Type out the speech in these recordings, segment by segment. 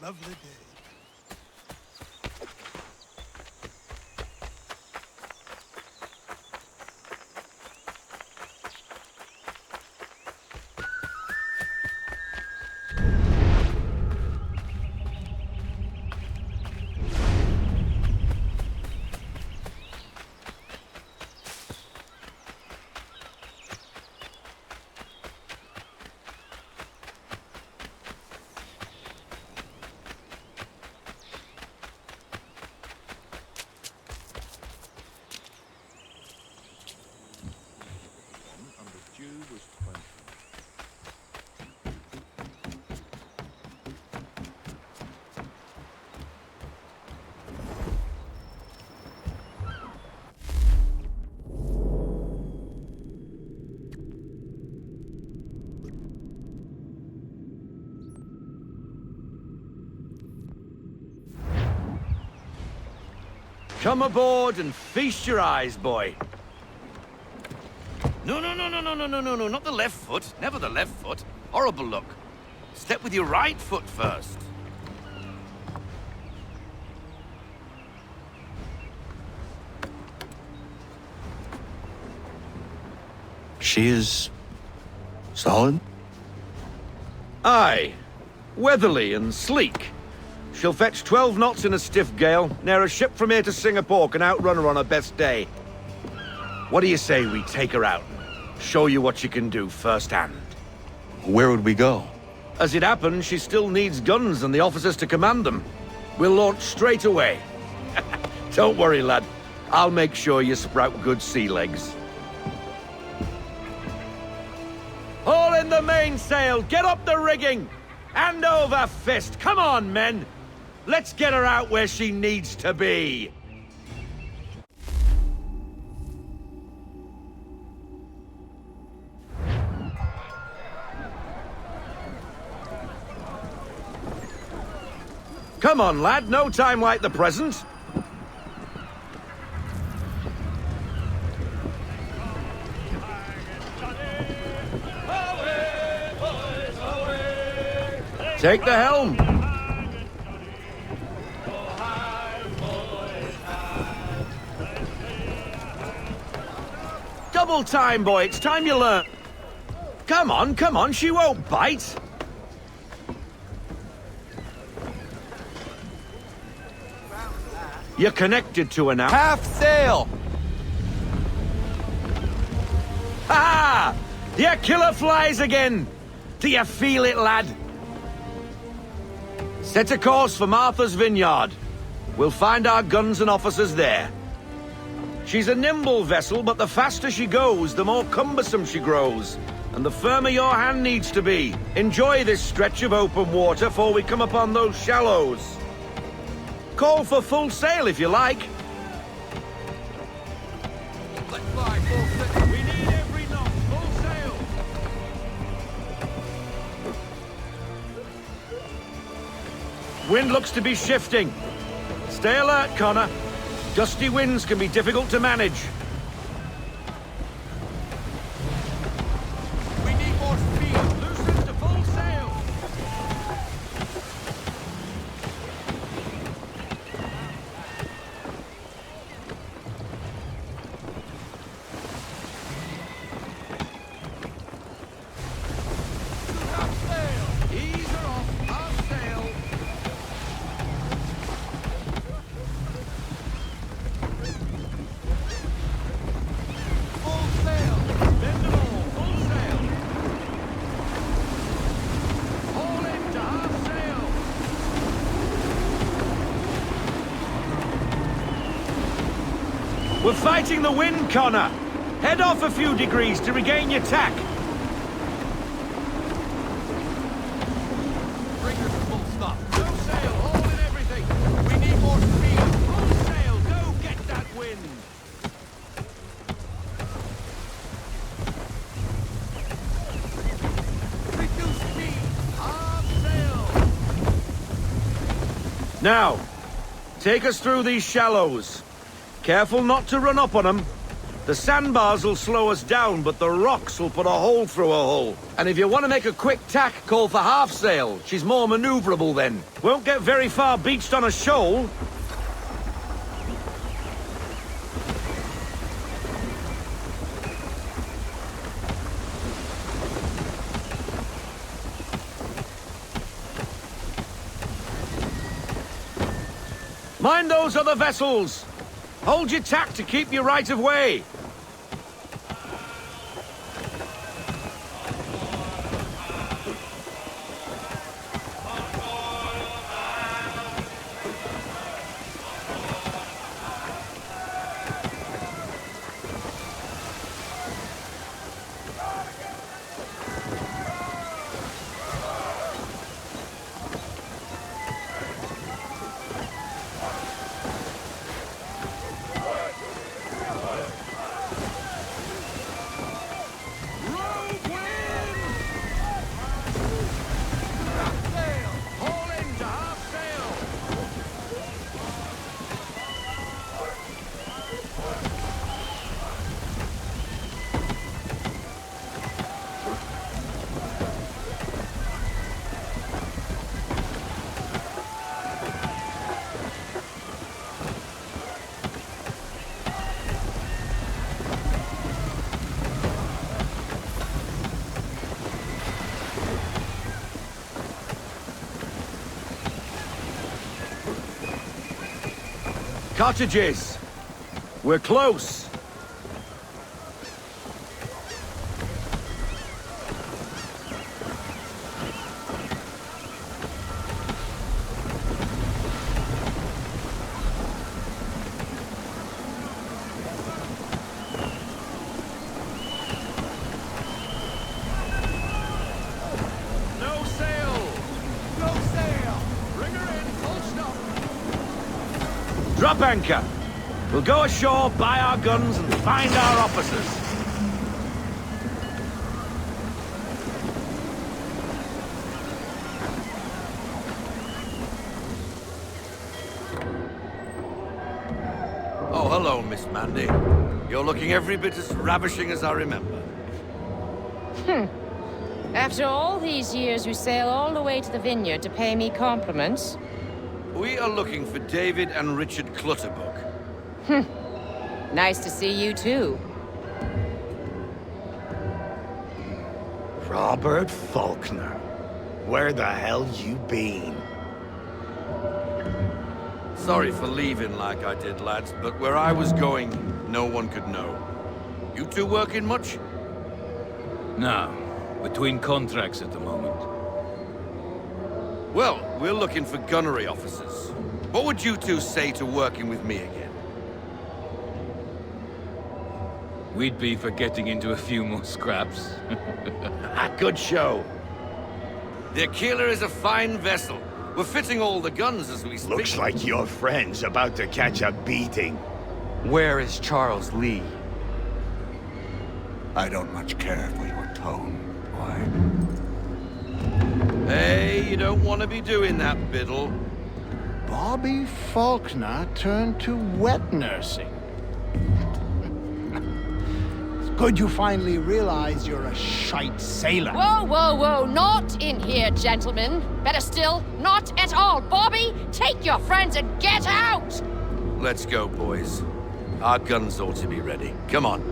lovely day. Come aboard and feast your eyes, boy. No, not the left foot. Never the left foot. Horrible look. Step with your right foot first. She is solid? Aye. Weatherly and sleek. She'll fetch 12 knots in a stiff gale, near a ship from here to Singapore can outrun her on her best day. What do you say we take her out and show you what she can do firsthand? Where would we go? As it happens, she still needs guns and the officers to command them. We'll launch straight away. Don't worry, lad. I'll make sure you sprout good sea legs. Haul in the mainsail! Get up the rigging! Hand over fist! Come on, men! Let's get her out where she needs to be! Come on, lad, no time like the present. Take the helm. Double time, boy. It's time you learn. Come on. She won't bite. You're connected to her now. Half sail! Ha! Your killer flies again. Do you feel it, lad? Set a course for Martha's Vineyard. We'll find our guns and officers there. She's a nimble vessel, but the faster she goes, the more cumbersome she grows. And the firmer your hand needs to be. Enjoy this stretch of open water before we come upon those shallows. Call for full sail if you like. Let's fly full sail. We need every knot. Full sail. Wind looks to be shifting. Stay alert, Connor. Gusty winds can be difficult to manage. We need more speed. Loosen to full sail. Half sail. Ease her off. Half sail. We're fighting the wind, Connor. Head off a few degrees to regain your tack. Bring her to full stop. No sail, haul in everything. We need more speed. Full sail, go get that wind. Reduce speed. Half sail. Now, take us through these shallows. Careful not to run up on them. The sandbars will slow us down, but the rocks will put a hole through her hull. And if you want to make a quick tack, call for half sail. She's more maneuverable then. Won't get very far beached on a shoal. Mind those other vessels! Hold your tack to keep your right of way! Cottages! We're close! No sail! No sail! Bring her in, full stop! Drop anchor! We'll go ashore, buy our guns, and find our officers. Oh, hello, Miss Mandy. You're looking every bit as ravishing as I remember. After all these years, you sail all the way to the vineyard to pay me compliments? We are looking for David and Richard Clutterbuck. Nice to see you, too. Robert Faulkner. Where the hell you been? Sorry for leaving like I did, lads, but where I was going, no one could know. You two working much? No, between contracts at the moment. Well, we're looking for gunnery officers. What would you two say to working with me again? We'd be for getting into a few more scraps. Good show. The Aquila is a fine vessel. We're fitting all the guns as we speak. Looks like your friend's about to catch a beating. Where is Charles Lee? I don't much care for your tone, boy. Hey, you don't want to be doing that, Biddle. Bobby Faulkner turned to wet nursing. It's good you finally realize you're a shite sailor. Whoa, whoa, whoa, not in here, gentlemen. Better still, not at all. Bobby, take your friends and get out! Let's go, boys. Our guns ought to be ready. Come on.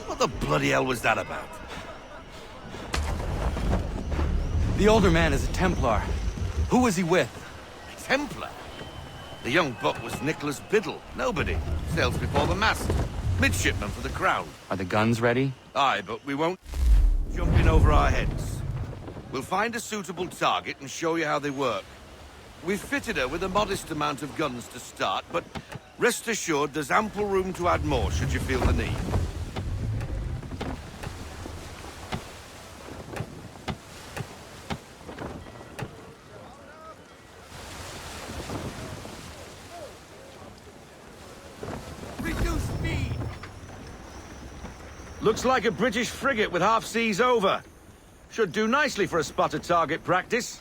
What the bloody hell was that about? The older man is a Templar. Who was he with? Templar. The young buck was Nicholas Biddle. Nobody. Sails before the mast. Midshipman for the crown. Are the guns ready? Aye, but we won't jump in over our heads. We'll find a suitable target and show you how they work. We've fitted her with a modest amount of guns to start, but rest assured there's ample room to add more should you feel the need. Reduce speed! Looks like a British frigate with half seas over. Should do nicely for a spotted target practice.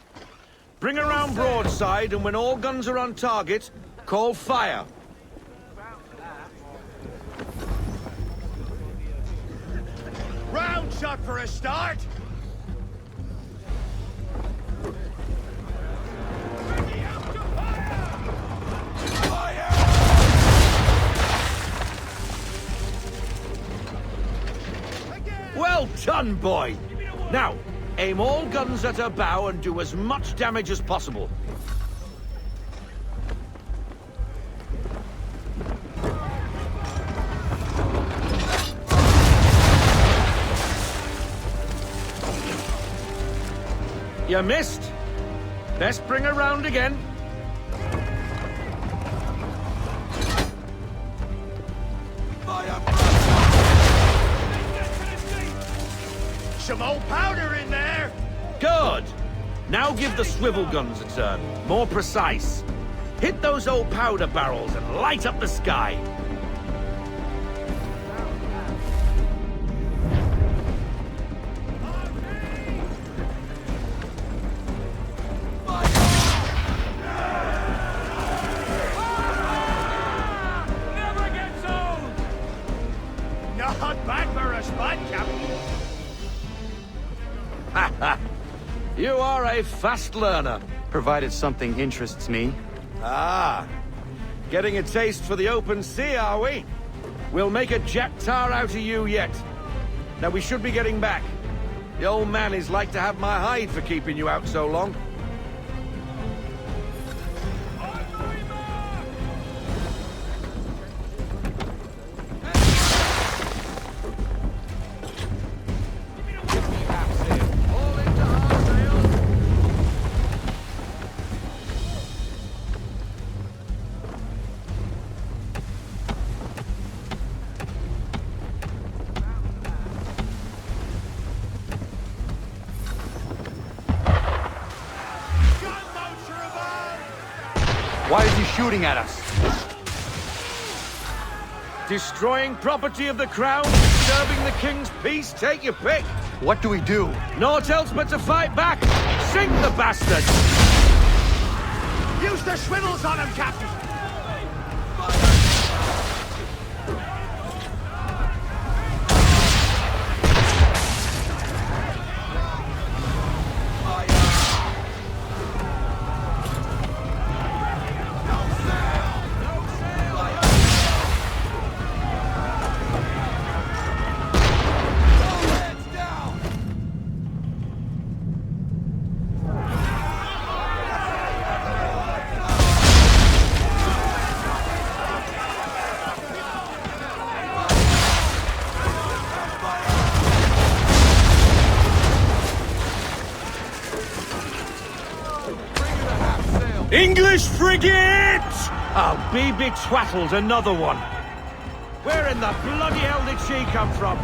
Bring around broadside, and when all guns are on target, call fire. Round shot for a start! Well done, boy! Now, aim all guns at her bow and do as much damage as possible. You missed. Best bring her round again. Some old powder in there! Good! Now give the swivel guns a turn. More precise. Hit those old powder barrels and light up the sky. Never gets old! Not bad for a spot, Captain. You are a fast learner. Provided something interests me. Ah, getting a taste for the open sea, are we? We'll make a jet tar out of you yet. Now we should be getting back. The old man is like to have my hide for keeping you out so long. Why is he shooting at us? Destroying property of the crown, disturbing the king's peace, take your pick. What do we do? Naught else but to fight back. Sink the bastard! Use the swivels on him, Captain! English frigate! I'll be betwattled, another one. Where in the bloody hell did she come from?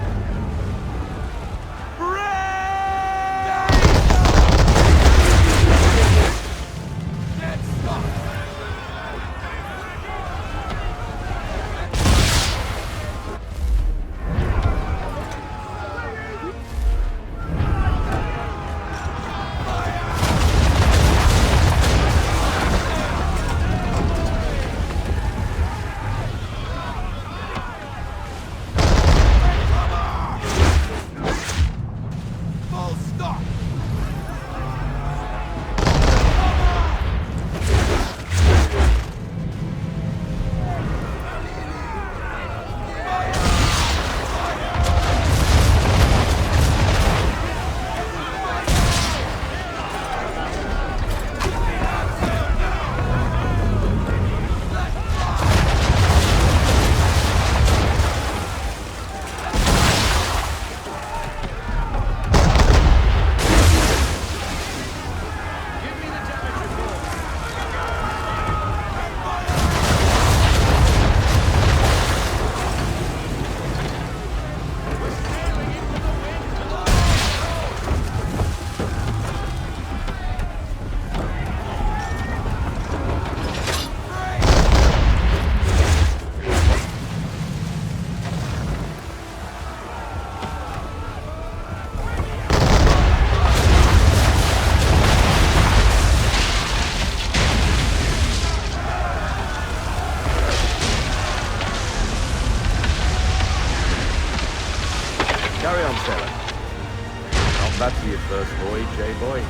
Hey, boy.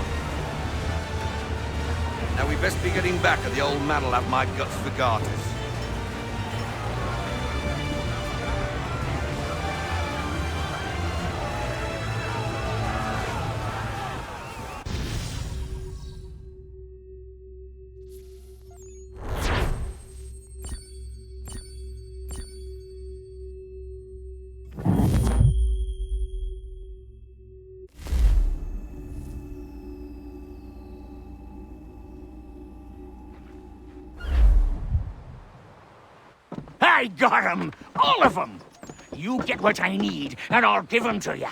Now we best be getting back, or the old man'll have my guts for garters. I got 'em! All of 'em! You get what I need, and I'll give 'em to you.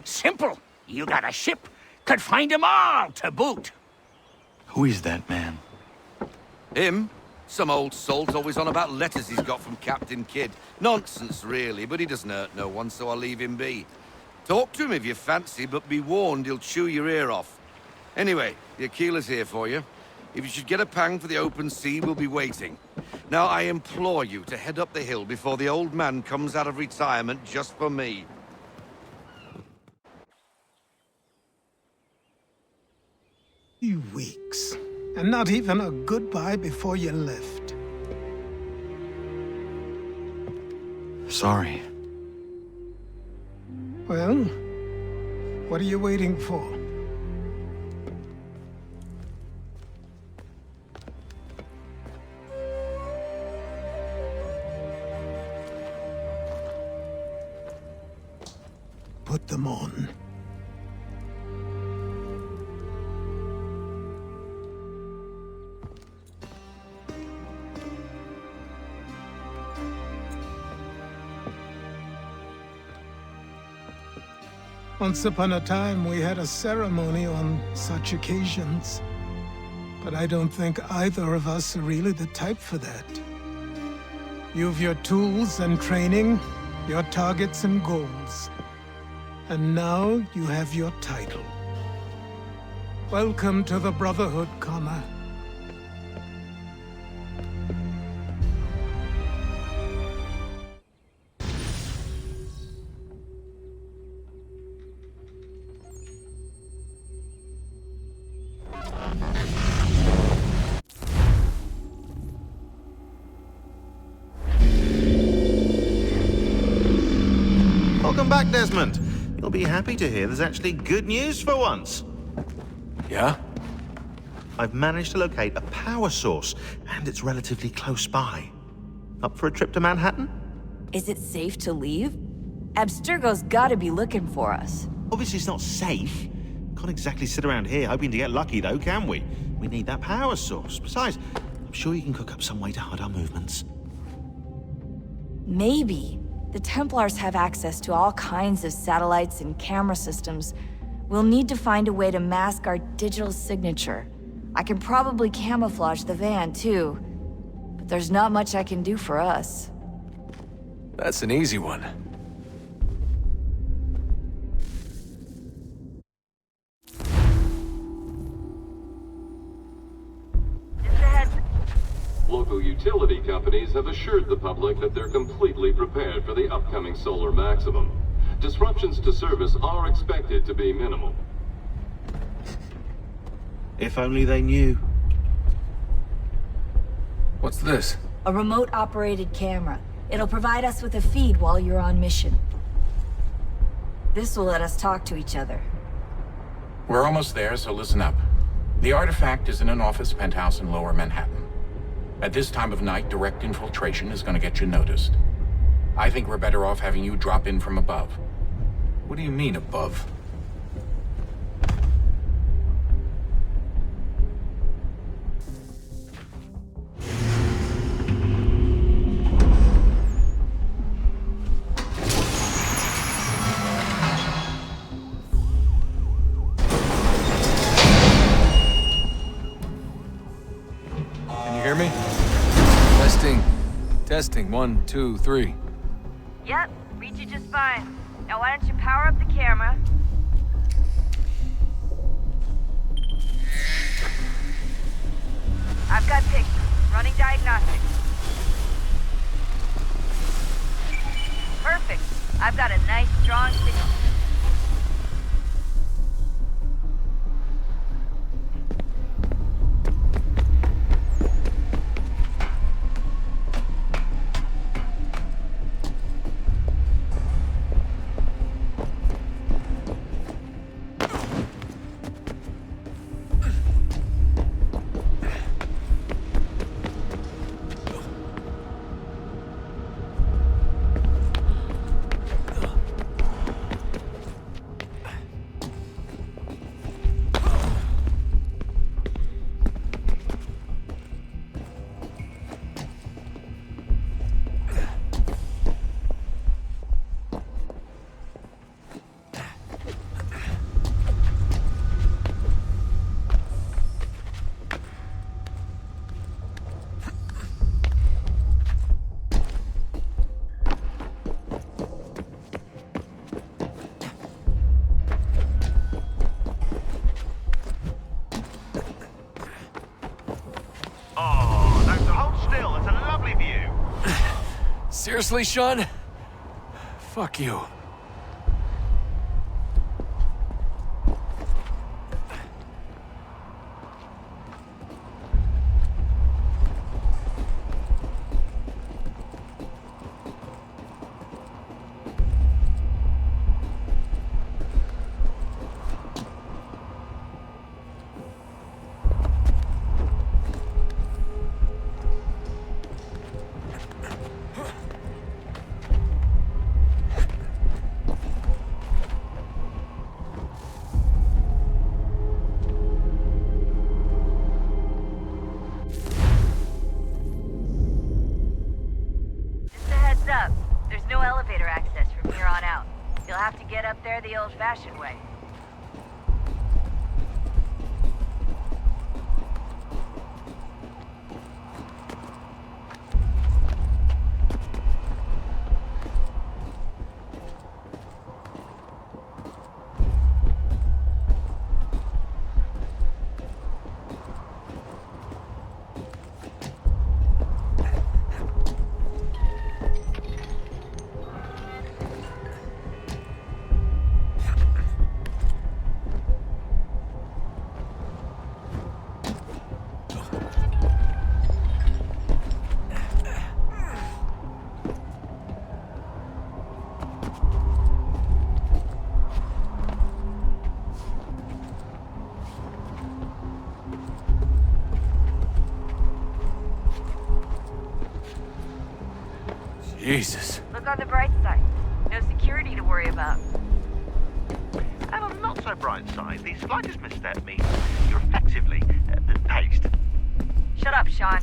Simple. You got a ship, could find 'em all to boot. Who is that man? Him? Some old salt always on about letters he's got from Captain Kidd. Nonsense, really, but he doesn't hurt no one, so I'll leave him be. Talk to him if you fancy, but be warned he'll chew your ear off. Anyway, the Aquila's here for you. If you should get a pang for the open sea, we'll be waiting. Now, I implore you to head up the hill before the old man comes out of retirement just for me. 2 weeks. And not even a goodbye before you left. Sorry. Well, what are you waiting for? Put them on. Once upon a time, we had a ceremony on such occasions. But I don't think either of us are really the type for that. You've your tools and training, your targets and goals. And now you have your title. Welcome to the Brotherhood, Connor. Welcome back, Desmond. You'll be happy to hear there's actually good news for once. Yeah? I've managed to locate a power source, and it's relatively close by. Up for a trip to Manhattan? Is it safe to leave? Abstergo's gotta be looking for us. Obviously it's not safe. Can't exactly sit around here hoping to get lucky, though, can we? We need that power source. Besides, I'm sure you can cook up some way to hide our movements. Maybe. The Templars have access to all kinds of satellites and camera systems. We'll need to find a way to mask our digital signature. I can probably camouflage the van, too. But there's not much I can do for us. That's an easy one. Local utility companies have assured the public that they're completely prepared for the upcoming solar maximum. Disruptions to service are expected to be minimal. If only they knew. What's this? A remote-operated camera. It'll provide us with a feed while you're on mission. This will let us talk to each other. We're almost there, so listen up. The artifact is in an office penthouse in Lower Manhattan. At this time of night, direct infiltration is going to get you noticed. I think we're better off having you drop in from above. What do you mean, above? Can you hear me? Testing. 1, 2, 3. Yep, read you just fine. Now why don't you power up the camera? I've got pictures. Running diagnostics. Perfect. I've got a nice, strong signal. lovely view. Seriously, Sean? Fuck you. There's no elevator access from here on out. You'll have to get up there the old-fashioned way. Jesus. Look on the bright side. No security to worry about. And on the not so bright side, the slightest misstep means you're effectively paced. Shut up, Sean.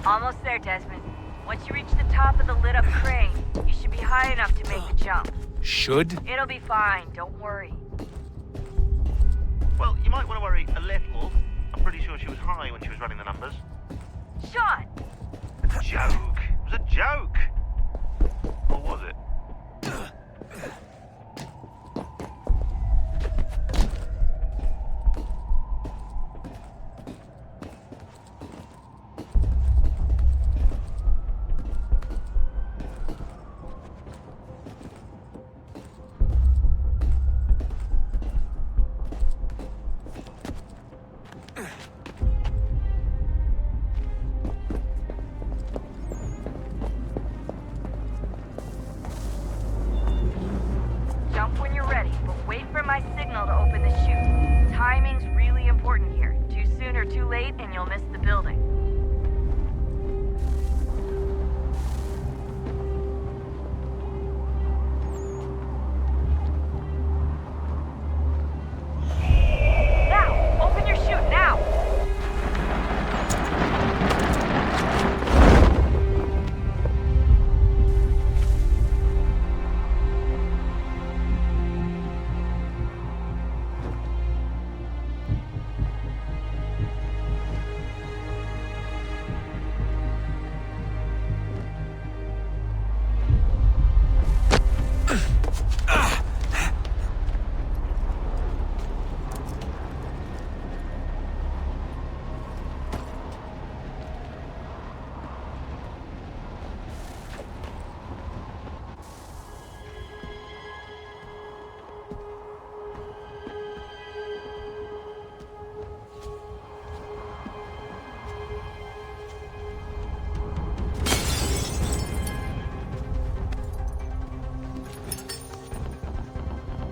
Almost there, Desmond. Once you reach the top of the lit-up crane, you should be high enough to make the jump. Should? It'll be fine, don't worry. Well, you might want to worry a little. I'm pretty sure she was high when she was running the numbers. Sean! A joke. It was a joke. Or was it? Jump when you're ready, but wait for my signal to open the chute. Timing's really important here. Too soon or too late, and you'll miss the building. Now! Open your chute, now!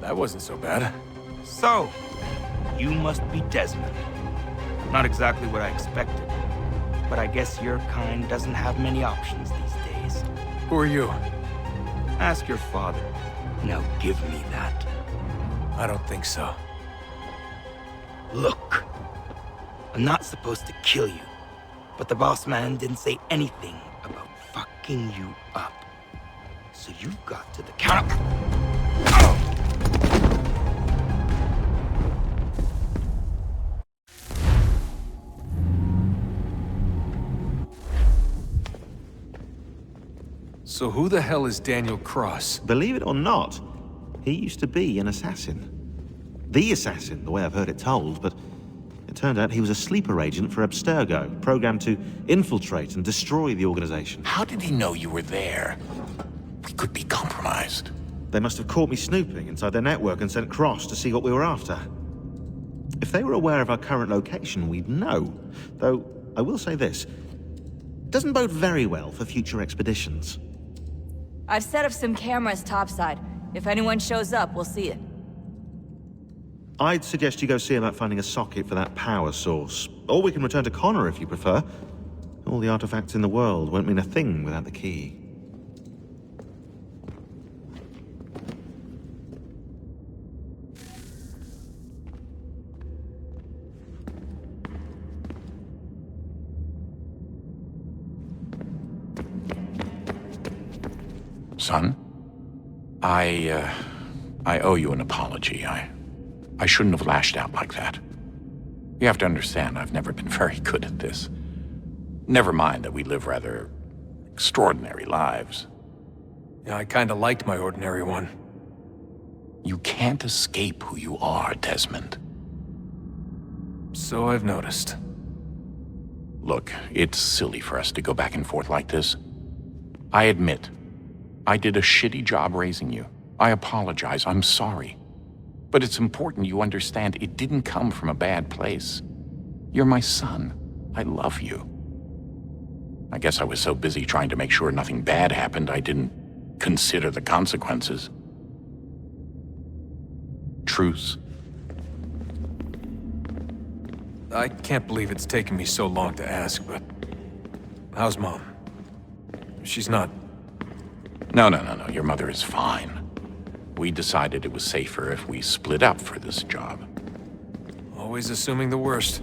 That wasn't so bad. So, you must be Desmond. Not exactly what I expected, but I guess your kind doesn't have many options these days. Who are you? Ask your father. Now give me that. I don't think so. Look, I'm not supposed to kill you, but the boss man didn't say anything about fucking you up. So you got to the counter. So who the hell is Daniel Cross? Believe it or not, he used to be an assassin. The assassin, the way I've heard it told, but it turned out he was a sleeper agent for Abstergo, programmed to infiltrate and destroy the organization. How did he know you were there? We could be compromised. They must have caught me snooping inside their network and sent Cross to see what we were after. If they were aware of our current location, we'd know. Though, I will say this. It doesn't bode very well for future expeditions. I've set up some cameras topside. If anyone shows up, we'll see it. I'd suggest you go see about finding a socket for that power source. Or we can return to Connor if you prefer. All the artifacts in the world won't mean a thing without the key. Son, I owe you an apology. I shouldn't have lashed out like that. You have to understand, I've never been very good at this. Never mind that we live rather extraordinary lives. Yeah, I kinda liked my ordinary one. You can't escape who you are, Desmond. So I've noticed. Look, it's silly for us to go back and forth like this. I admit, I did a shitty job raising you. I apologize, I'm sorry. But it's important you understand it didn't come from a bad place. You're my son. I love you. I guess I was so busy trying to make sure nothing bad happened, I didn't consider the consequences. Truce. I can't believe it's taken me so long to ask, but... how's Mom? She's not... No. Your mother is fine. We decided it was safer if we split up for this job. Always assuming the worst.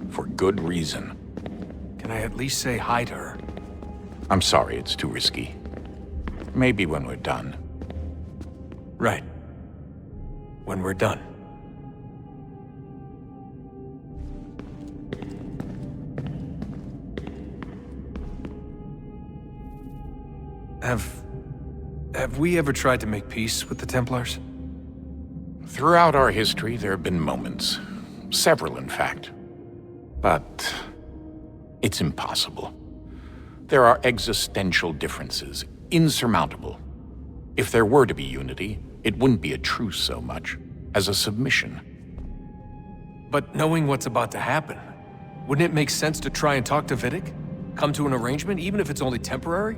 For good reason. Can I at least say hi to her? I'm sorry, it's too risky. Maybe when we're done. Right. When we're done. Have we ever tried to make peace with the Templars? Throughout our history, there have been moments. Several, in fact. But it's impossible. There are existential differences, insurmountable. If there were to be unity, it wouldn't be a truce so much as a submission. But knowing what's about to happen, wouldn't it make sense to try and talk to Vidic? Come to an arrangement, even if it's only temporary?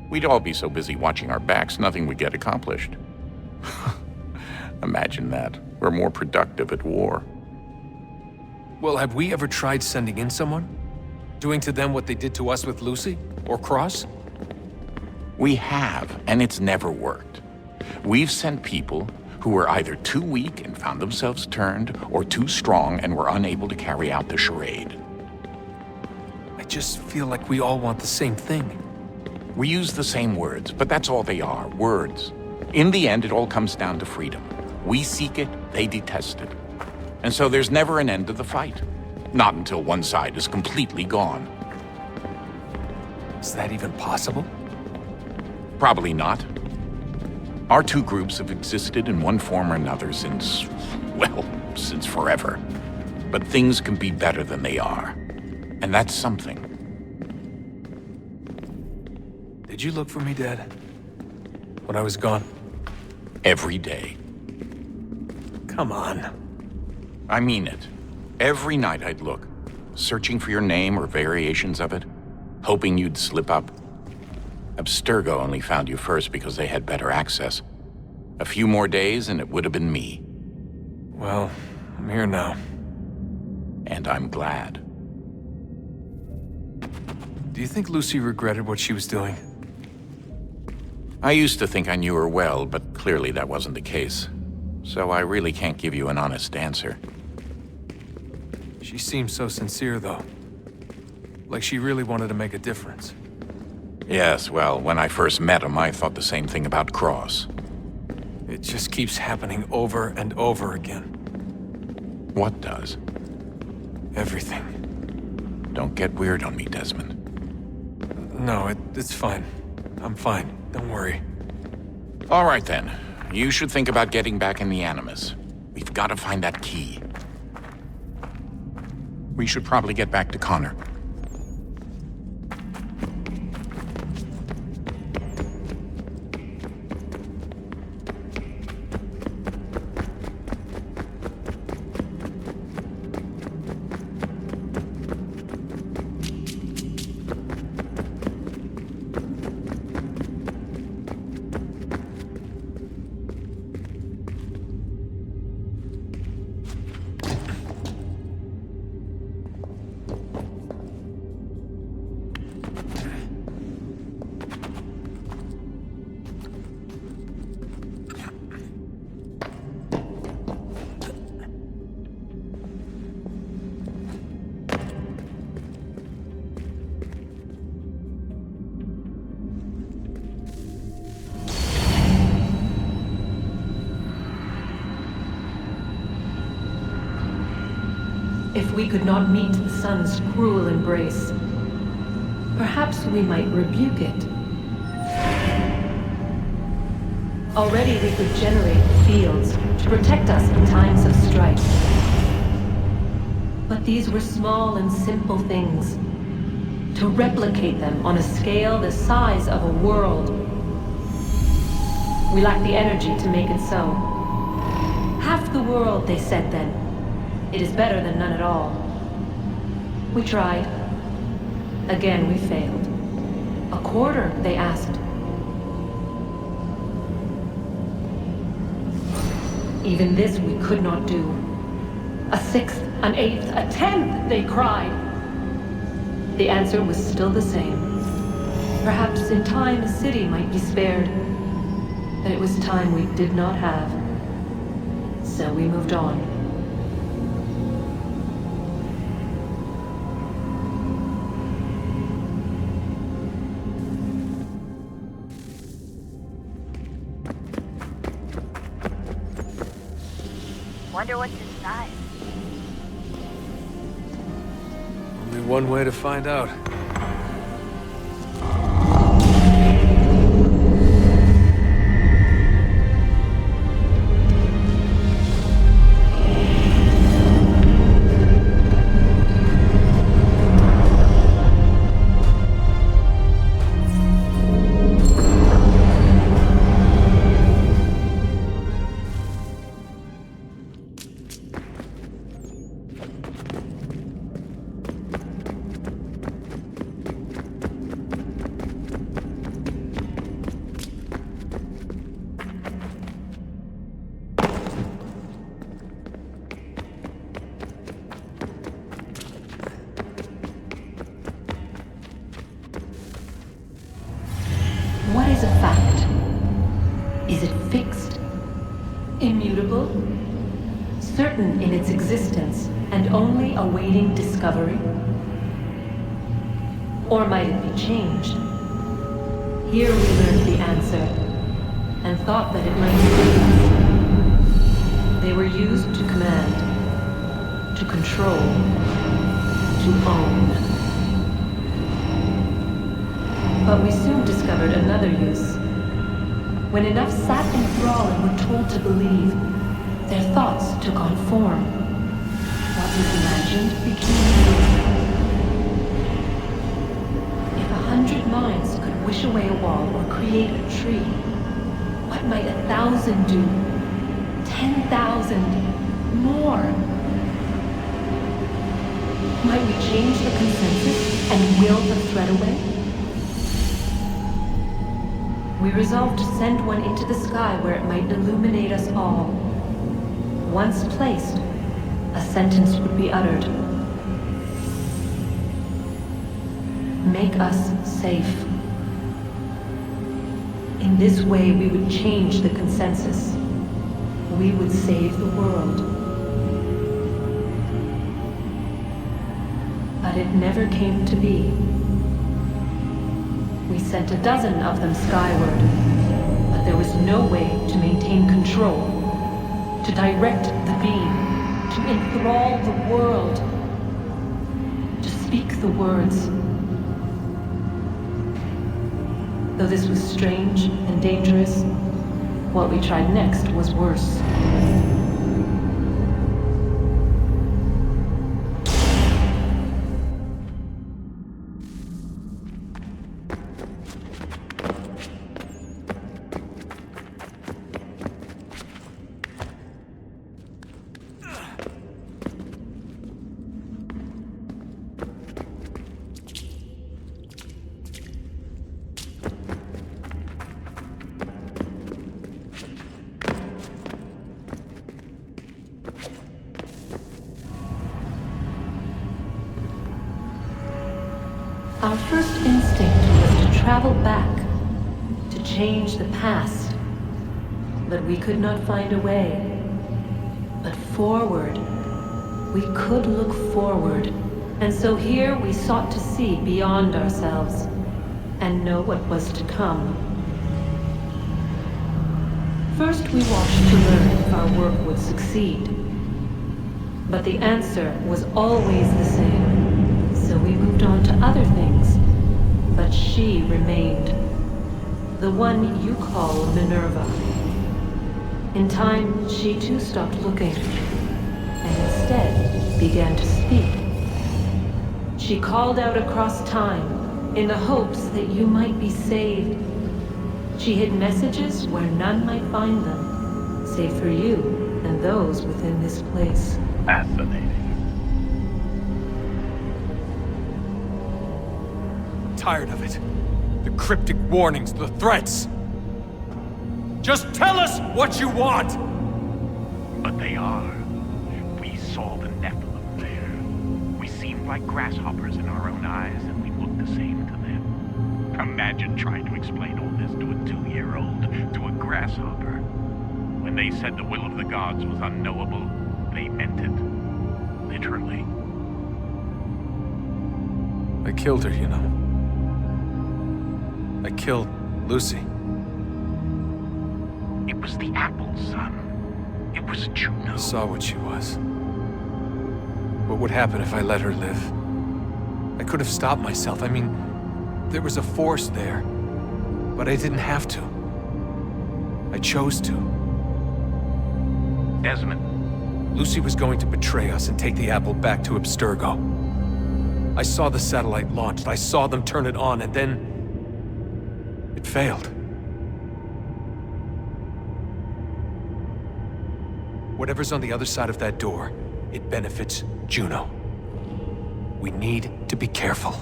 We'd all be so busy watching our backs, nothing would get accomplished. Imagine that. We're more productive at war. Well, have we ever tried sending in someone? Doing to them what they did to us with Lucy? Or Cross? We have, and it's never worked. We've sent people who were either too weak and found themselves turned, or too strong and were unable to carry out the charade. I just feel like we all want the same thing. We use the same words, but that's all they are, words. In the end, it all comes down to freedom. We seek it, they detest it. And so there's never an end to the fight. Not until one side is completely gone. Is that even possible? Probably not. Our two groups have existed in one form or another since, well, since forever. But things can be better than they are. And that's something. Did you look for me, Dad? When I was gone? Every day. Come on. I mean it. Every night I'd look, searching for your name or variations of it, hoping you'd slip up. Abstergo only found you first because they had better access. A few more days and it would have been me. Well, I'm here now. And I'm glad. Do you think Lucy regretted what she was doing? I used to think I knew her well, but clearly that wasn't the case. So I really can't give you an honest answer. She seems so sincere, though. Like she really wanted to make a difference. Yes, well, when I first met him, I thought the same thing about Cross. It just keeps happening over and over again. What does? Everything. Don't get weird on me, Desmond. No, it's fine. I'm fine. Don't worry. All right, then. You should think about getting back in the Animus. We've got to find that key. We should probably get back to Connor. If we could not meet the sun's cruel embrace, perhaps we might rebuke it. Already we could generate fields to protect us in times of strife. But these were small and simple things. To replicate them on a scale the size of a world, we lack the energy to make it so. Half the world, they said then. It is better than none at all. We tried. Again, we failed. A quarter, they asked. Even this we could not do. A sixth, an eighth, a tenth, they cried. The answer was still the same. Perhaps in time a city might be spared. But it was time we did not have. So we moved on. Wonder what's inside. Only one way to find out. What is a fact? Is it fixed? Immutable? Certain in its existence and only awaiting discovery? Or might it be changed? Here we learned the answer, and thought that it might be. They were used to command, to control, to own. But we soon discovered another use. When enough sat in thrall and were told to believe, their thoughts took on form. What was imagined became real. If 100 minds could wish away a wall or create a tree, what might 1,000 do? 10,000? More? Might we change the consensus and will the thread away? We resolved to send one into the sky where it might illuminate us all. Once placed, a sentence would be uttered. Make us safe. In this way, we would change the consensus. we would save the world. But it never came to be. We sent a dozen of them skyward, but there was no way to maintain control, to direct the beam, to enthrall the world, to speak the words. Though this was strange and dangerous, what we tried next was worse. Our first instinct was to travel back, to change the past. But we could not find a way. But forward, we could look forward. And so here we sought to see beyond ourselves and know what was to come. First we watched to learn if our work would succeed. But the answer was always the same. So we moved on to other things, but she remained. The one you call Minerva. In time, she too stopped looking, and instead began to speak. She called out across time, in the hopes that you might be saved. She hid messages where none might find them, save for you and those within this place. Fascinating. Tired of it. The cryptic warnings, the threats. Just tell us what you want! But they are. We saw the Nephilim there. We seemed like grasshoppers in our own eyes, and we looked the same to them. Imagine trying to explain all this to a 2-year-old, to a grasshopper. When they said the will of the gods was unknowable, they meant it. Literally. I killed her, you know. I killed Lucy. It was the apple, son. It was Juno. I saw what she was. What would happen if I let her live? I could have stopped myself. I mean, there was a force there. But I didn't have to. I chose to. Desmond. Lucy was going to betray us and take the apple back to Abstergo. I saw the satellite launched. I saw them turn it on, and then it failed. Whatever's on the other side of that door, it benefits Juno. We need to be careful.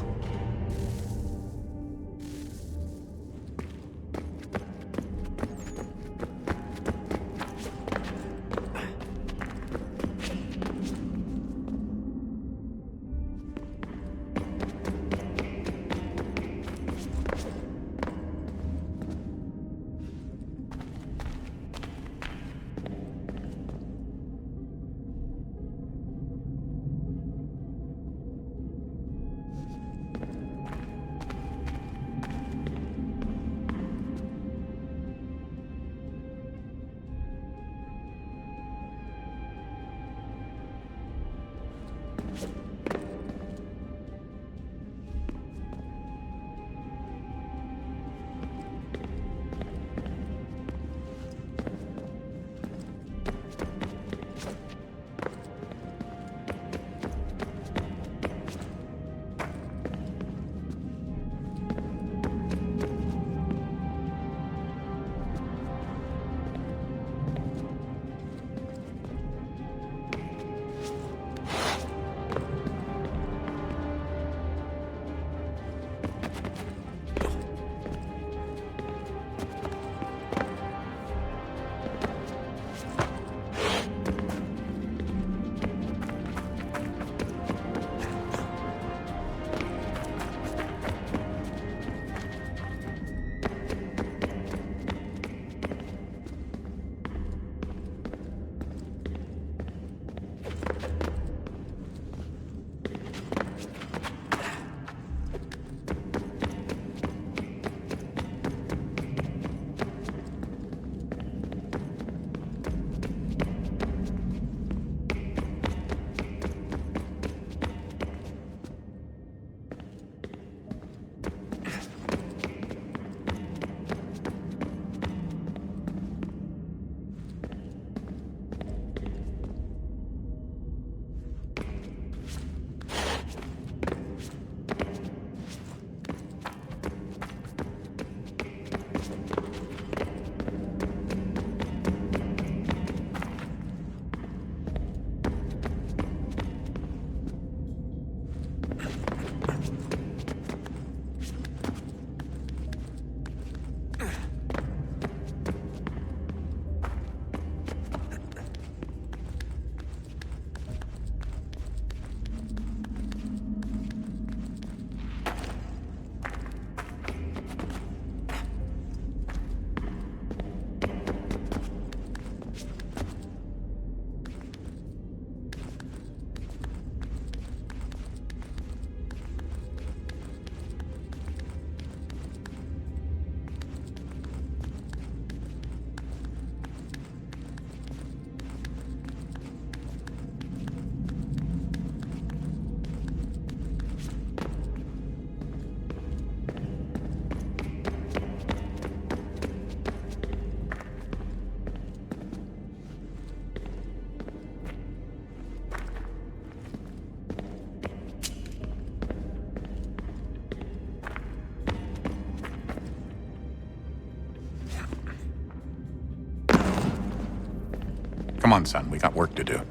Come on, son, we got work to do.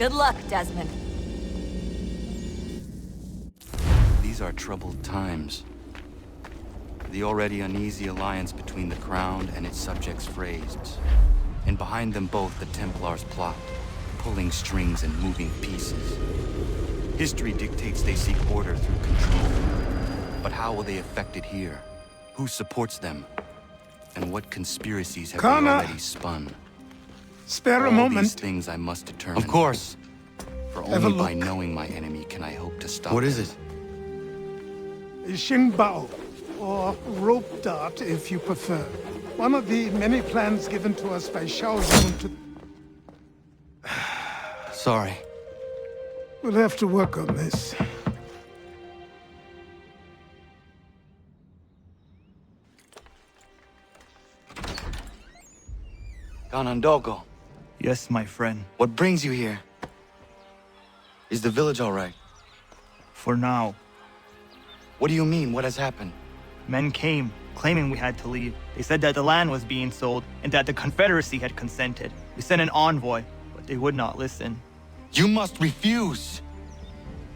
Good luck, Desmond. These are troubled times. The already uneasy alliance between the Crown and its subjects frays. And behind them both the Templars plot, pulling strings and moving pieces. History dictates they seek order through control. But how will they affect it here? Who supports them? And what conspiracies have they already spun? Spare a All moment. these things I must determine. Of course. For Have a only by look. knowing my enemy can I hope to stop What them. is it? A Xingbao, or rope dart if you prefer. One of the many plans given to us by Shao Zhong to... Sorry. We'll have to work on this. Ganondogo, Yes, my friend. what brings you here? Is the village all right? For now. What do you mean? What has happened? Men came, claiming we had to leave. They said that the land was being sold, and that the Confederacy had consented. We sent an envoy, but they would not listen. You must refuse!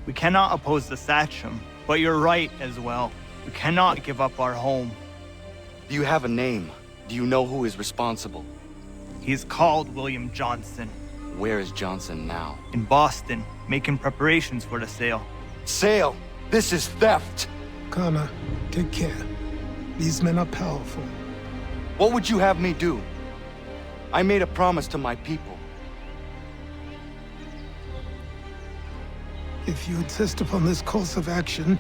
We cannot oppose the Sachem, but you're right as well. We cannot give up our home. Do you have a name? Do you know who is responsible? He's called William Johnson. Where is Johnson now? In Boston, making preparations for the sale. Sale! This is theft! Connor, take care. These men are powerful. What would you have me do? I made a promise to my people. If you insist upon this course of action,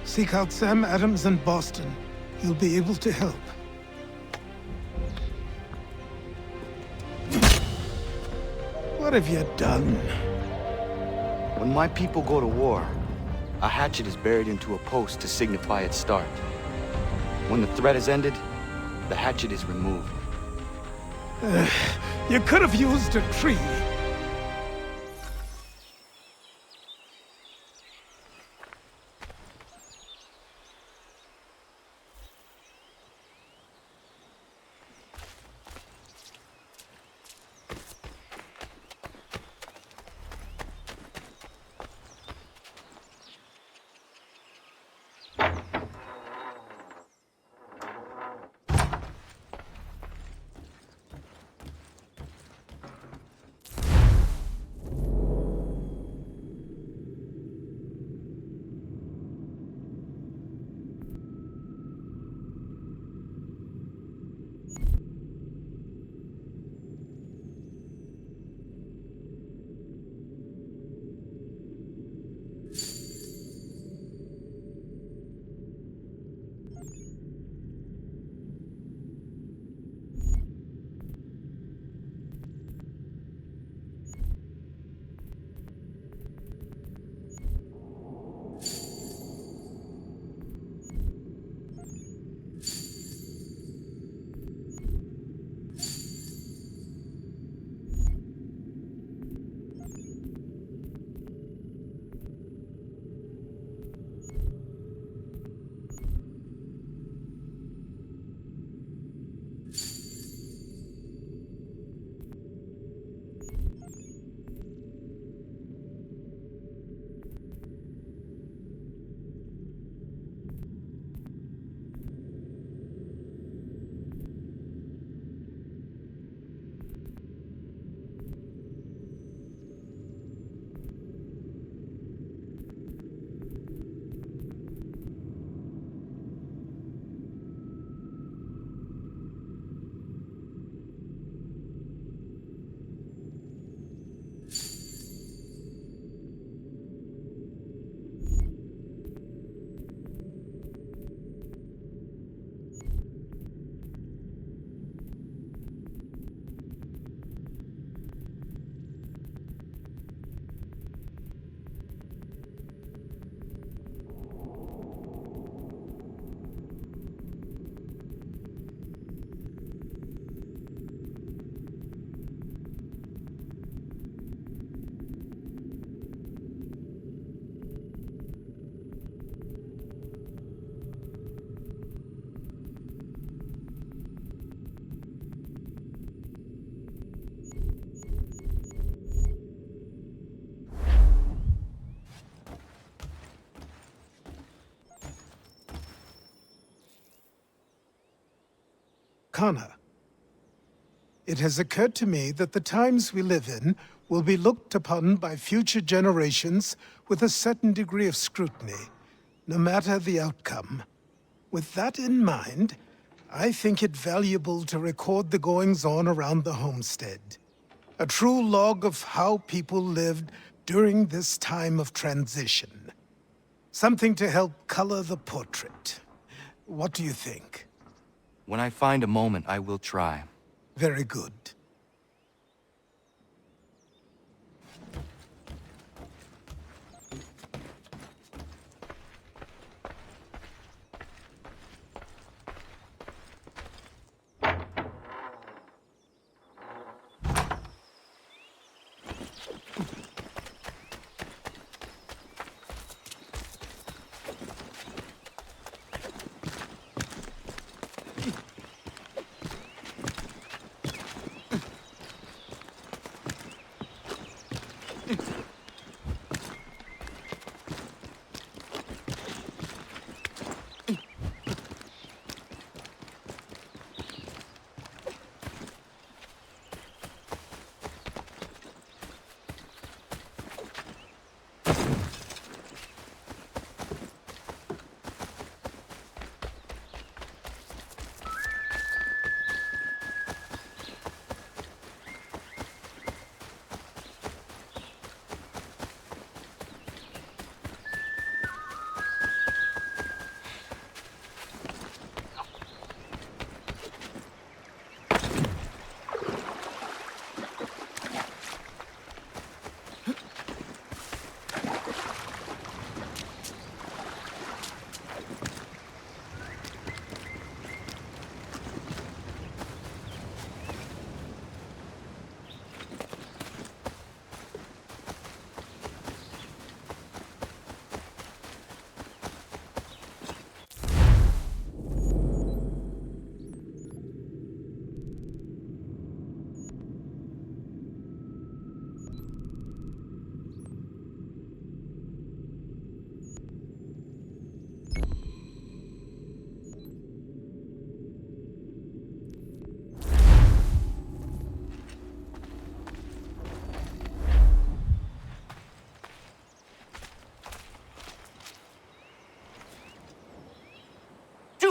seek out Sam Adams in Boston. He'll be able to help. What have you done? When my people go to war, a hatchet is buried into a post to signify its start. When the threat is ended, the hatchet is removed. You could have used a tree. arcana. It has occurred to me that the times we live in will be looked upon by future generations with a certain degree of scrutiny, no matter the outcome. With that in mind, I think it valuable to record the goings-on around the homestead. A true log of how people lived during this time of transition. Something to help color the portrait. What do you think? When I find a moment, I will try. Very good.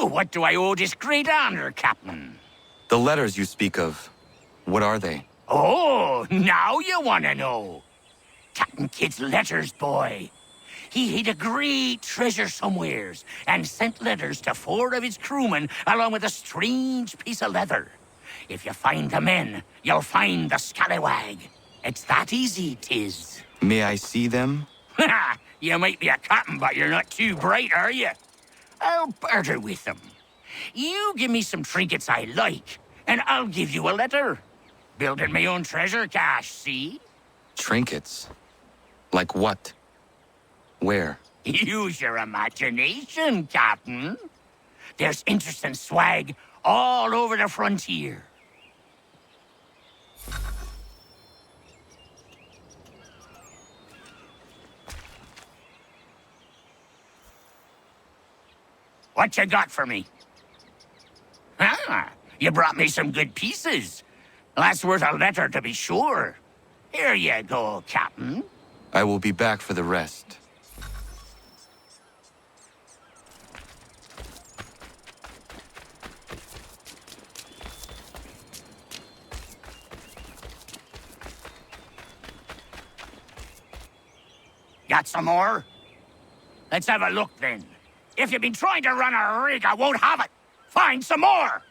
What do I owe this great honor, Captain? The letters you speak of, what are they? Oh, now you want to know. Captain Kidd's letters, boy. He hid a great treasure somewheres and sent letters to 4 of his crewmen along with a strange piece of leather. If you find the men, you'll find the scallywag. It's that easy, 'tis. May I see them? Ha! You might be a captain, but you're not too bright, are you? I'll barter with them. You give me some trinkets I like, and I'll give you a letter. Building my own treasure cache, see? Trinkets? Like what? Where? Use your imagination, Captain. There's interesting swag all over the frontier. What you got for me? Ah, you brought me some good pieces. That's worth a letter to be sure. Here you go, Captain. I will be back for the rest. Got some more? Let's have a look then. If you've been trying to run a rig, I won't have it. Find some more!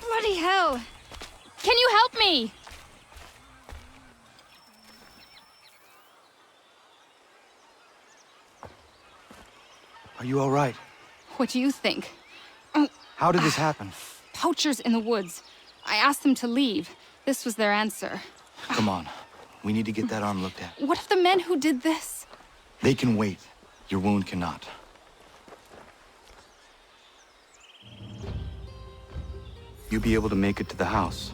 Bloody hell! Can you help me? Are you all right? What do you think? How did this happen? Poachers in the woods. I asked them to leave. This was their answer. Come on. We need to get that arm looked at. What if the men who did this? They can wait. Your wound cannot. You'll be able to make it to the house.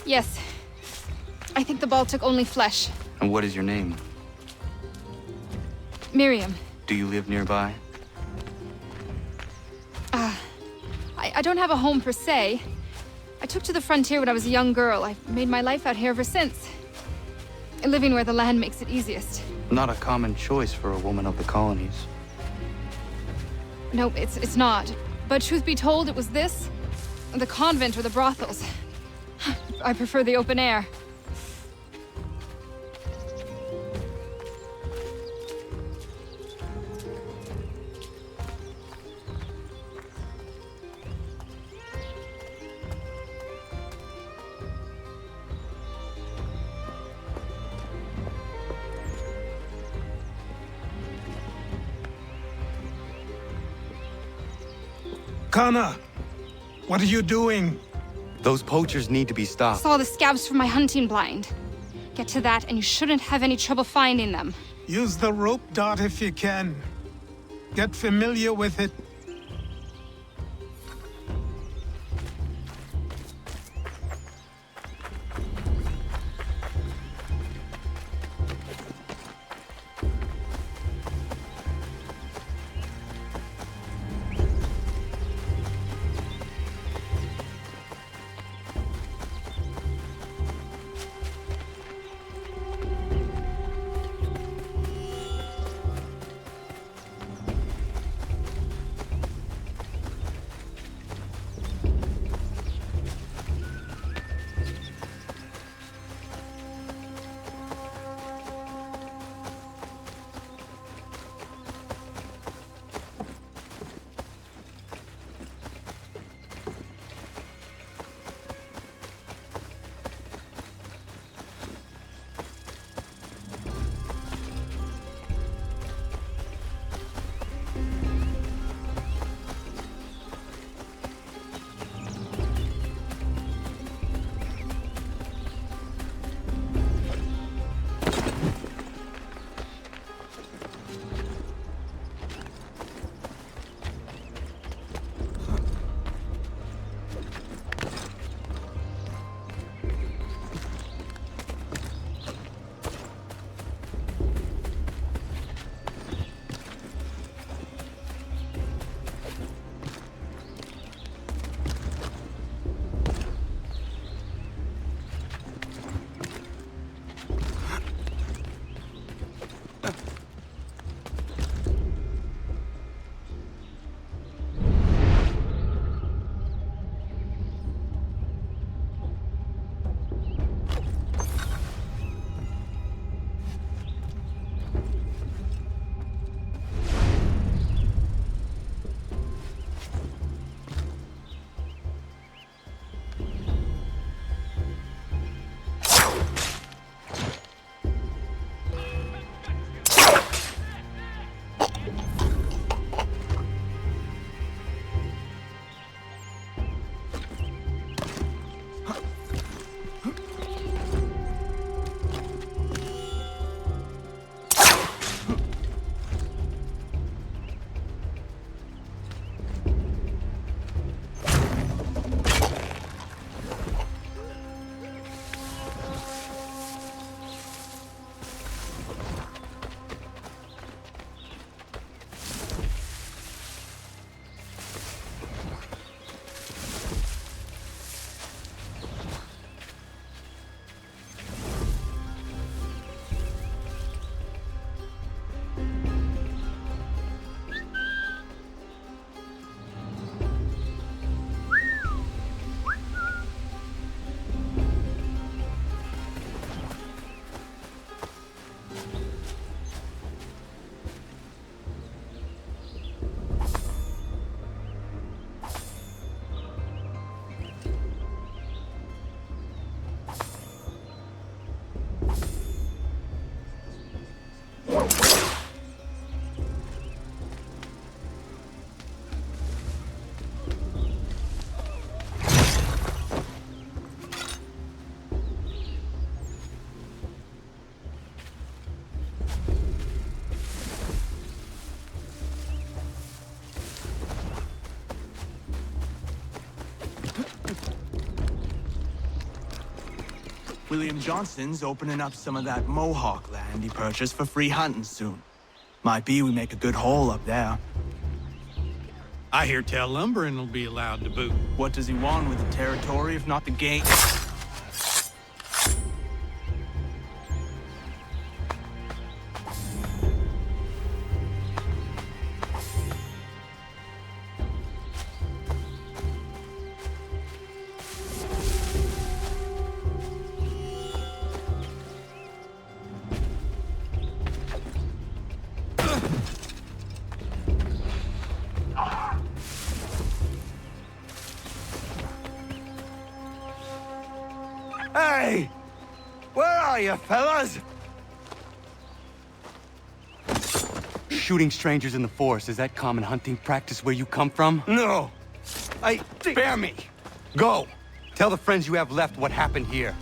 Yes. I think the ball took only flesh. And what is your name? Miriam. Do you live nearby? I don't have a home per se. I took to the frontier when I was a young girl. I've made my life out here ever since. Living where the land makes it easiest. Not a common choice for a woman of the colonies. No, it's not. But truth be told, it was this, the convent or the brothels. I prefer the open air. Kana, what are you doing? Those poachers need to be stopped. Saw the scabs from my hunting blind. Get to that, and you shouldn't have any trouble finding them. Use the rope dart if you can. Get familiar with it. William Johnston's opening up some of that Mohawk land he purchased for free hunting soon. Might be we make a good haul up there. I hear tell lumbering will be allowed to boot. What does he want with the territory if not the gate? Hey! Where are you, fellas? Shooting strangers in the forest, is that common hunting practice where you come from? No! Spare me! Go! Tell the friends you have left what happened here.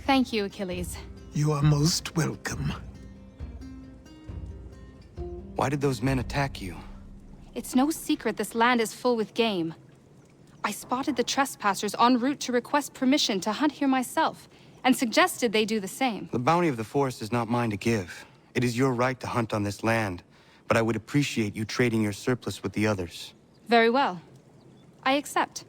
Thank you, Achilles. You are most welcome. Why did those men attack you? It's no secret this land is full with game. I spotted the trespassers en route to request permission to hunt here myself, and suggested they do the same. The bounty of the forest is not mine to give. It is your right to hunt on this land, but I would appreciate you trading your surplus with the others. Very well. I accept.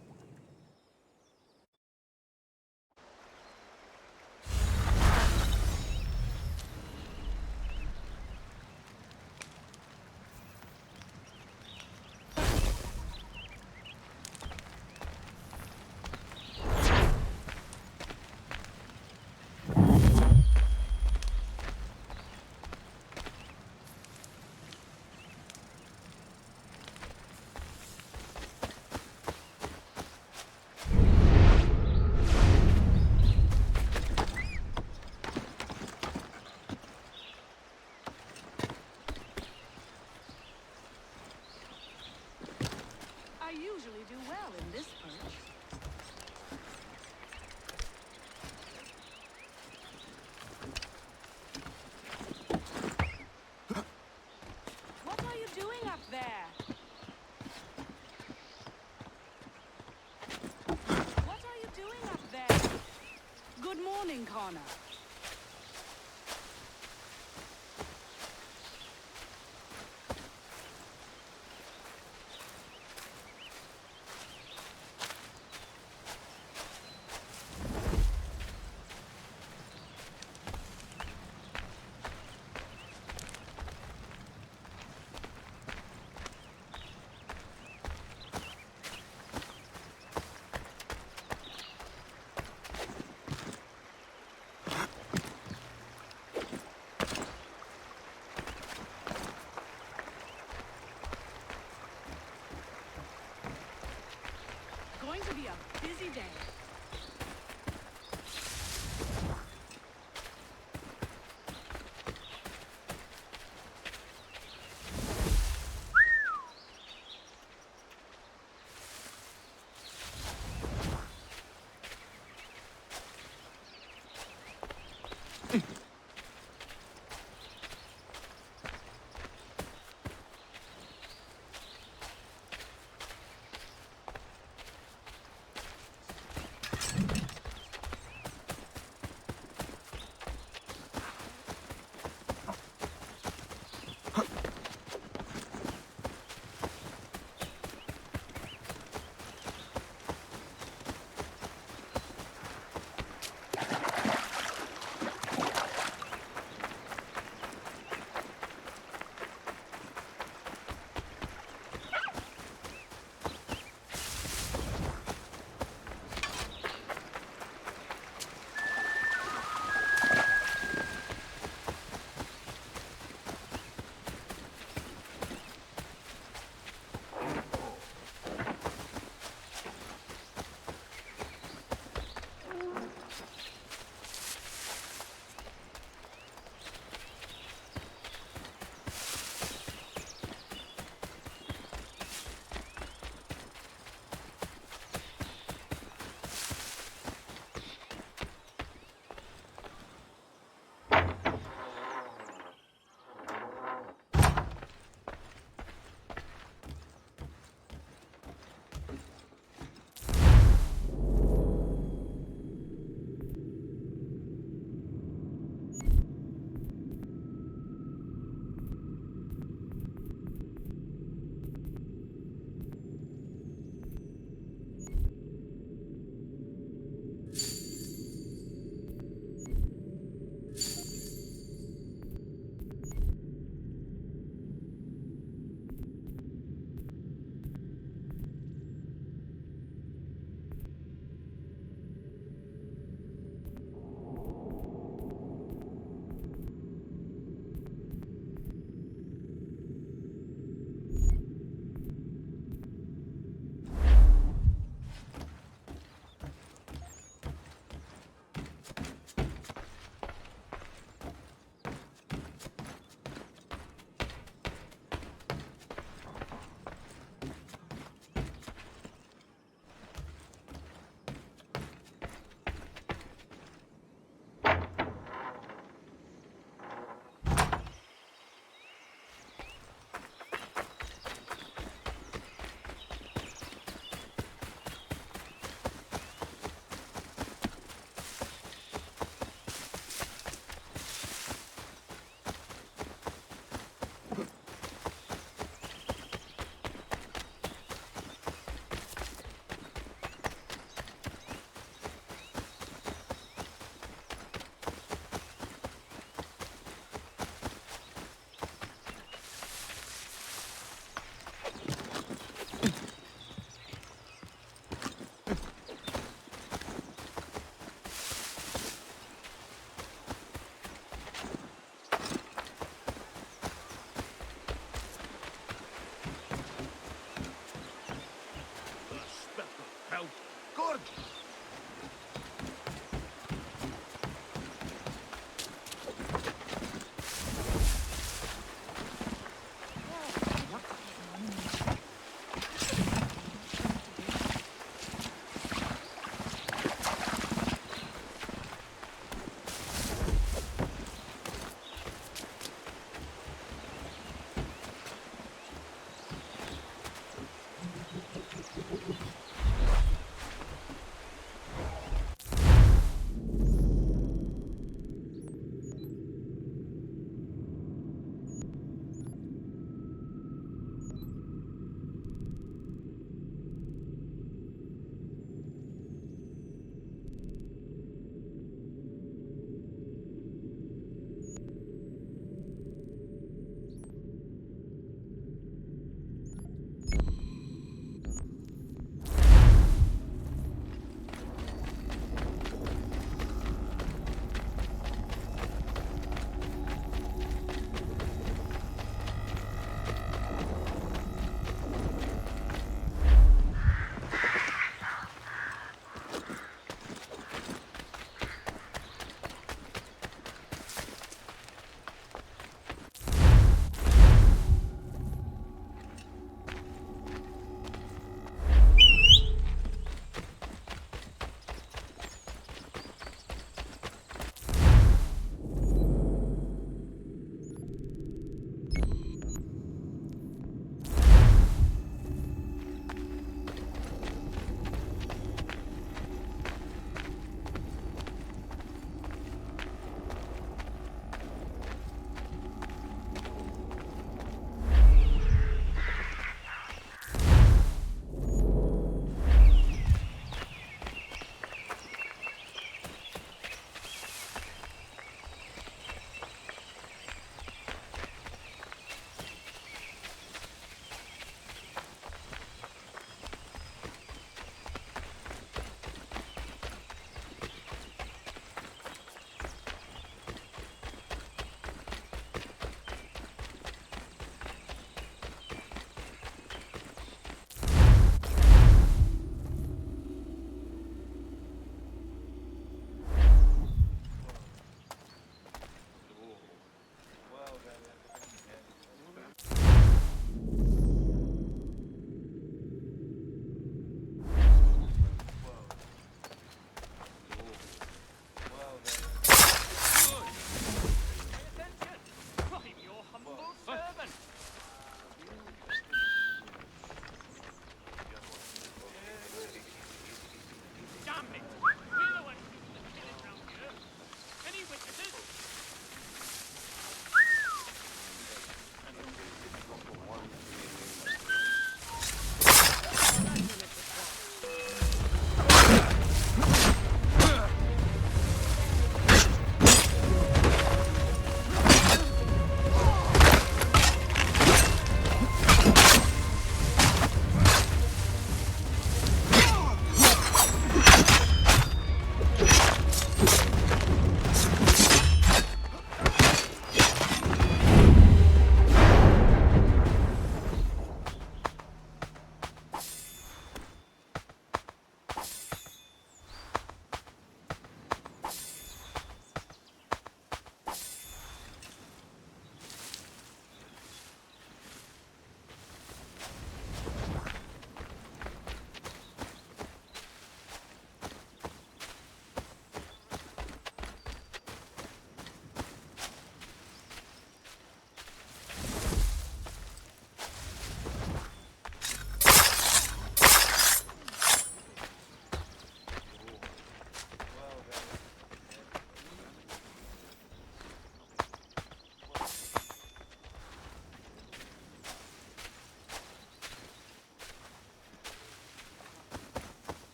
Connor. Going to be a busy day.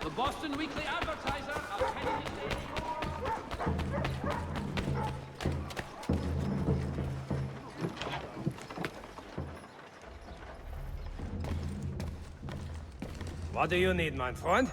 The Boston Weekly Advertiser, I'll tell you today. What do you need, my friend?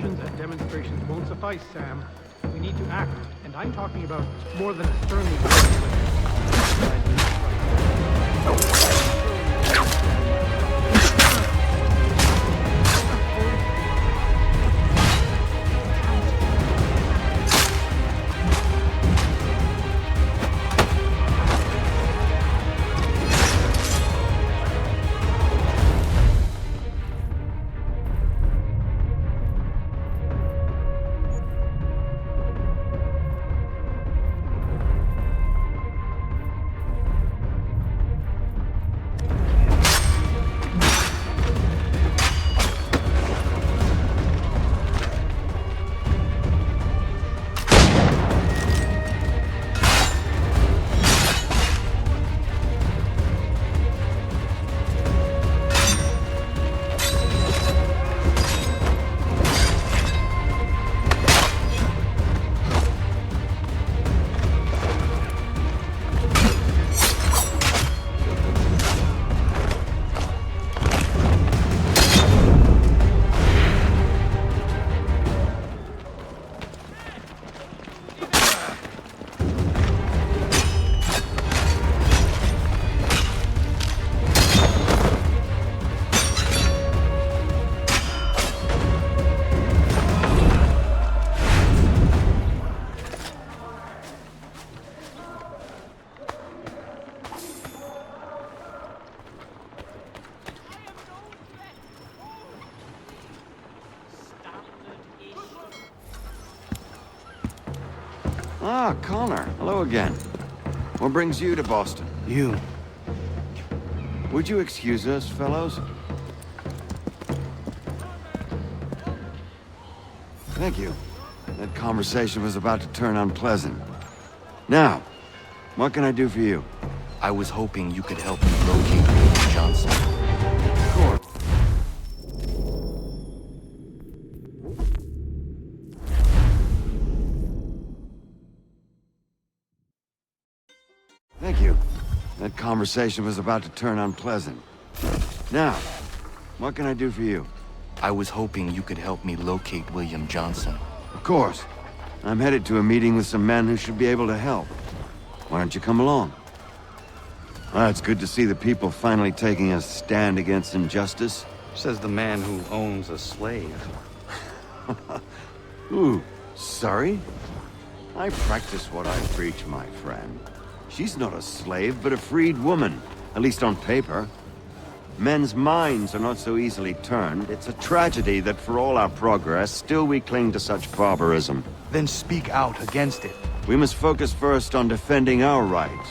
Celebrations and demonstrations won't suffice, Sam. We need to act, and I'm talking about more than a sternly Ah, Connor. Hello again. What brings you to Boston? You. Would you excuse us, fellows? Thank you. That conversation was about to turn unpleasant. Now, what can I do for you? I was hoping you could help me locate William Johnson. Of course. Thank you. That conversation was about to turn unpleasant. Now, what can I do for you? I was hoping you could help me locate William Johnson. Of course. I'm headed to a meeting with some men who should be able to help. Why don't you come along? It's good to see the people finally taking a stand against injustice. Says the man who owns a slave. Ooh, sorry? I practice what I preach, my friend. She's not a slave, but a freed woman, at least on paper. Men's minds are not so easily turned. It's a tragedy that for all our progress, still we cling to such barbarism. Then speak out against it. We must focus first on defending our rights.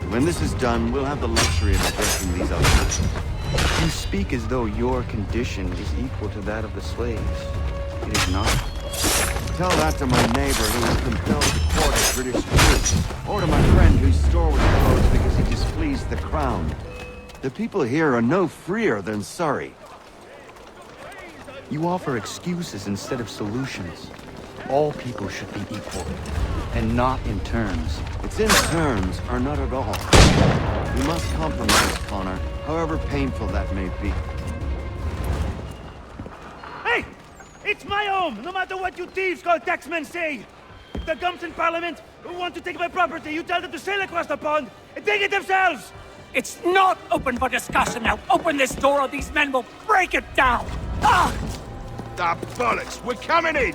When this is done, we'll have the luxury of addressing these other matters. You speak as though your condition is equal to that of the slaves. It is not. Tell that to my neighbor who was compelled to court a British troops, or to my friend whose store was closed because he displeased the crown. The people here are no freer than Surrey. You offer excuses instead of solutions. All people should be equal, and not in terms. It's in terms, or not at all. We must compromise, Connor, however painful that may be. Hey! It's my home, no matter what you thieves called taxmen say! If the gums in Parliament want to take my property, you tell them to sail across the pond and take it themselves! It's not open for discussion now. Open this door or these men will break it down. Ah! Ah, bollocks! We're coming in!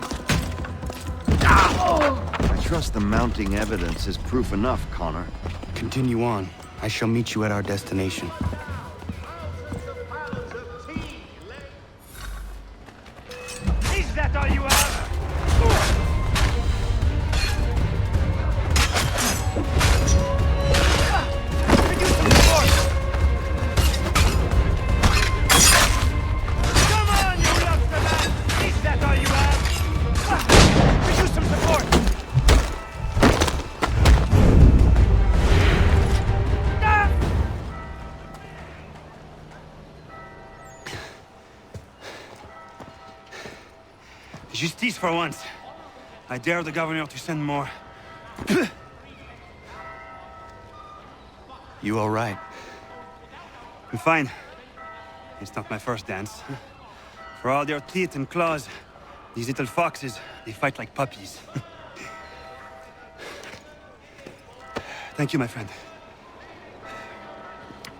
I trust the mounting evidence is proof enough, Connor. Continue on. I shall meet you at our destination. Is that all you have? Come on, you lobster man! Is that all you have? Could use some support! Justice for once. I dare the governor to send more. You all right? I'm fine. It's not my first dance. For all their teeth and claws, These little foxes, they fight like puppies. Thank you, my friend.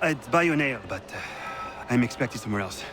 I'd buy you an ale, but I'm expected somewhere else.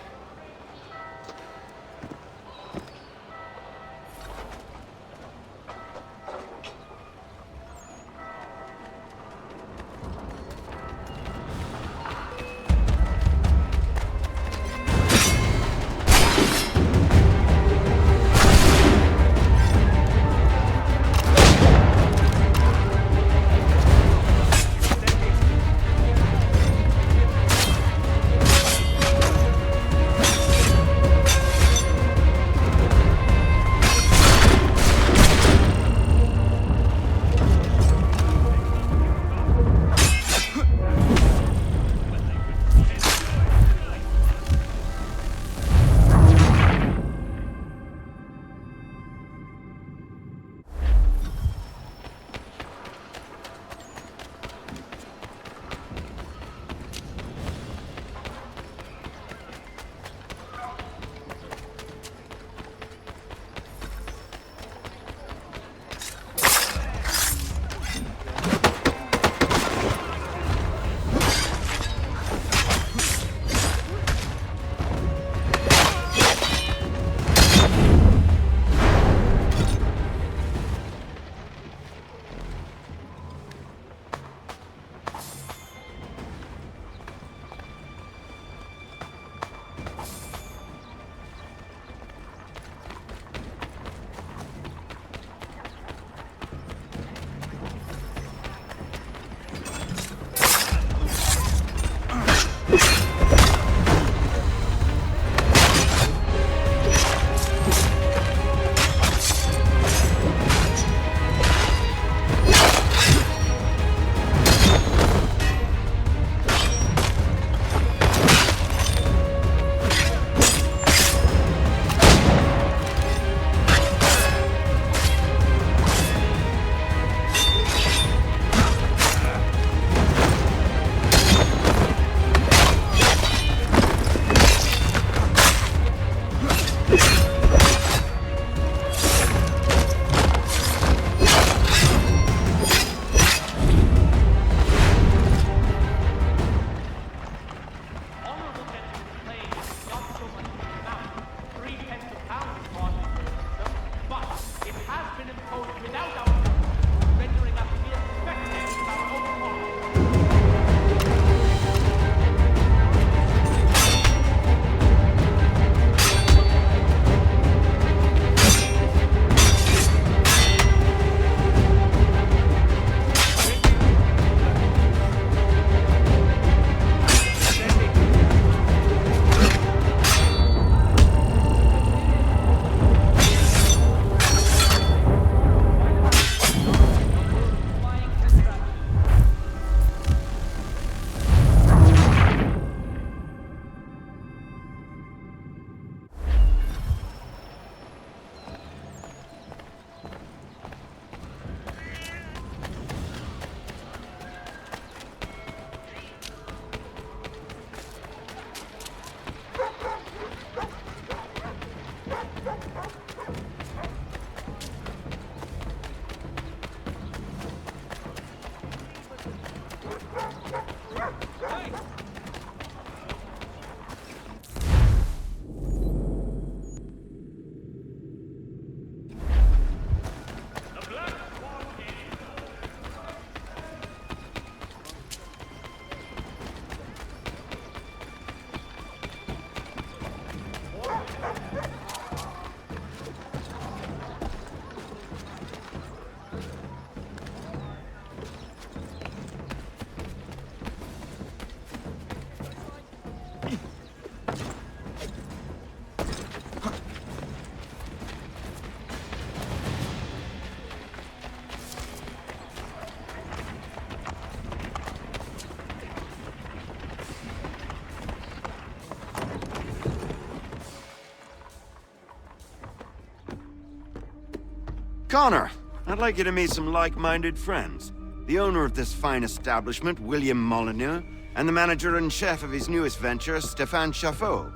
Connor, I'd like you to meet some like-minded friends. The owner of this fine establishment, William Molyneux, and the manager and chef of his newest venture, Stéphane Chaffeau.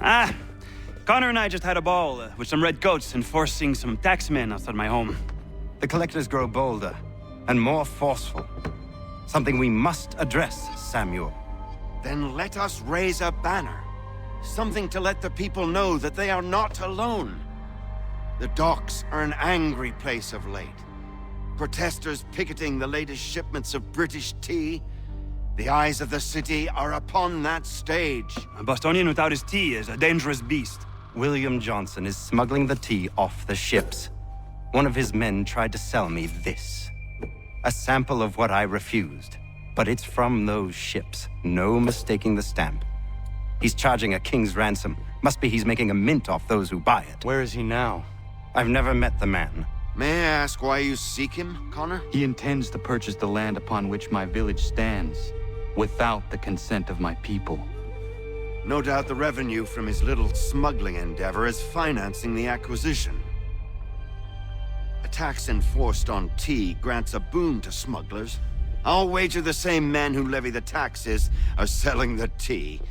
Ah, Connor and I just had a ball with some redcoats enforcing some taxmen outside my home. The collectors grow bolder and more forceful. Something we must address, Samuel. Then let us raise a banner. Something to let the people know that they are not alone. The docks are an angry place of late. Protesters picketing the latest shipments of British tea. The eyes of the city are upon that stage. A Bostonian without his tea is a dangerous beast. William Johnson is smuggling the tea off the ships. One of his men tried to sell me this. A sample of what I refused. But it's from those ships. No mistaking the stamp. He's charging a king's ransom. Must be he's making a mint off those who buy it. Where is he now? I've never met the man. May I ask why you seek him, Connor? He intends to purchase the land upon which my village stands, without the consent of my people. No doubt the revenue from his little smuggling endeavor is financing the acquisition. A tax enforced on tea grants a boon to smugglers. I'll wager the same men who levy the taxes are selling the tea.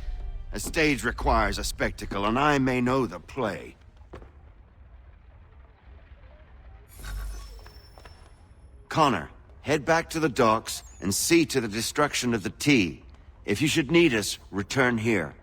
A stage requires a spectacle, and I may know the play. Connor, head back to the docks and see to the destruction of the tea. If you should need us, return here.